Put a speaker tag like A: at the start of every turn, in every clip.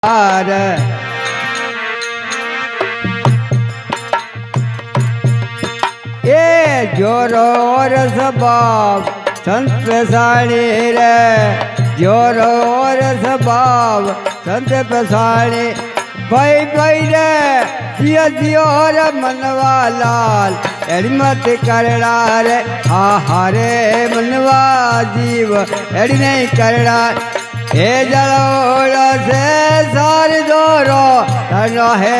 A: ये जोरो और स्वभाव संत प्रसाणी रे, जोरो और स्वभाव संत प्रसाणी। भाई भाई रे जियो जियो रे मनवा लाल, एड़ी मत करड़ा रे हारे मनवा जीव एड़ी नहीं करड़ा। हे जलोड़ से सार दोरो तनो है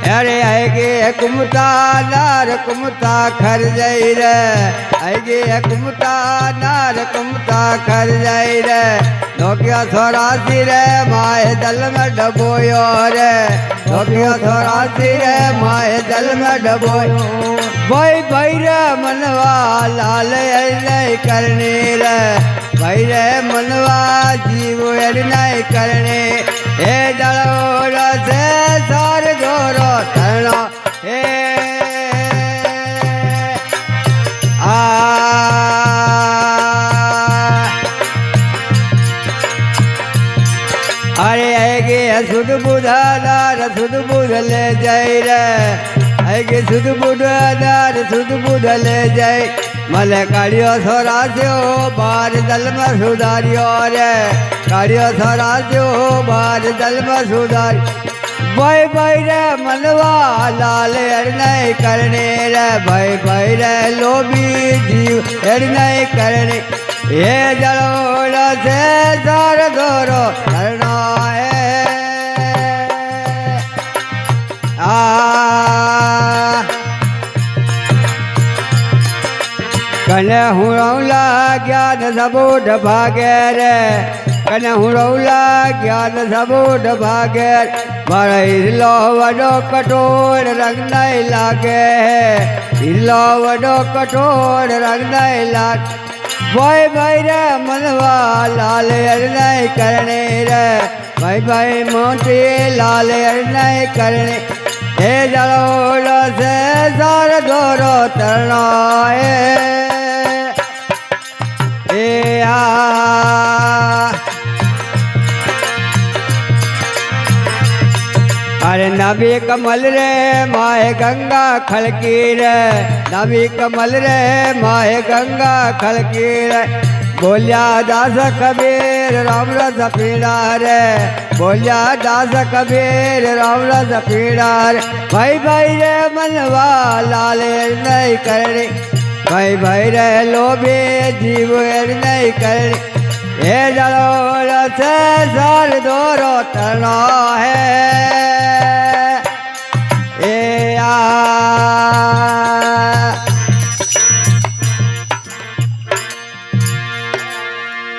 A: अरे आएगे कुमता नार कुमता खर जाई रे, आएगे कुमता नार कुमता खर जाई रे। नोकिया सोरासी रे माए दल में डबोयो रे, नोकिया सोरासी रे माए दल में डबोयो। भाई भाई रे मनवा लाल नहीं करने रे, भाई रे मनवा जीव नहीं करने। हे जलोड़ से सार जोरो तरणा हे अरे आएगे सुध बुधादार सुध बुध ले जाए रे, आएगे सुध बुधादार सुध बुध ले जाए। मले काढ़ियो सोरास्यो बार दल में सुधारियो रे, काढ़ियो सोरास्यो बार दल में सुधारी। भाई भाई रे मनवा लाल एड़ नहीं करने रे, भाई भाई रे लोभी जीव एड़ नहीं करने। ये जलोड़ से सार दोरो करना है कने हुरौला ज्ञान सबूत भागे रे, कने हुरौला ज्ञान सबूत भागे। मारा हिरलो वडो कठोर रंग नहीं लागे है, हिरलो वडो कठोर रंग नहीं लाग। भाई भाई रे मनवा लाल नहीं करने रे, भाई भाई मोटी लाल नहीं करने। हे जलोड़ से सार दोरो तरना है अरे नबी कमल रे माए गंगा खड़की रे, नबी कमल रे माए गंगा खड़की रे। बोलिया दास कबीर राम रस पीड़ा रे, बोलिया दास कबीर राम रस पीड़ा रे। भाई भाई रे मनवा लाल नहीं करने, भाई भाई रे लोभी जीव नहीं करने। ये जलोड़ से सार दोरो तना है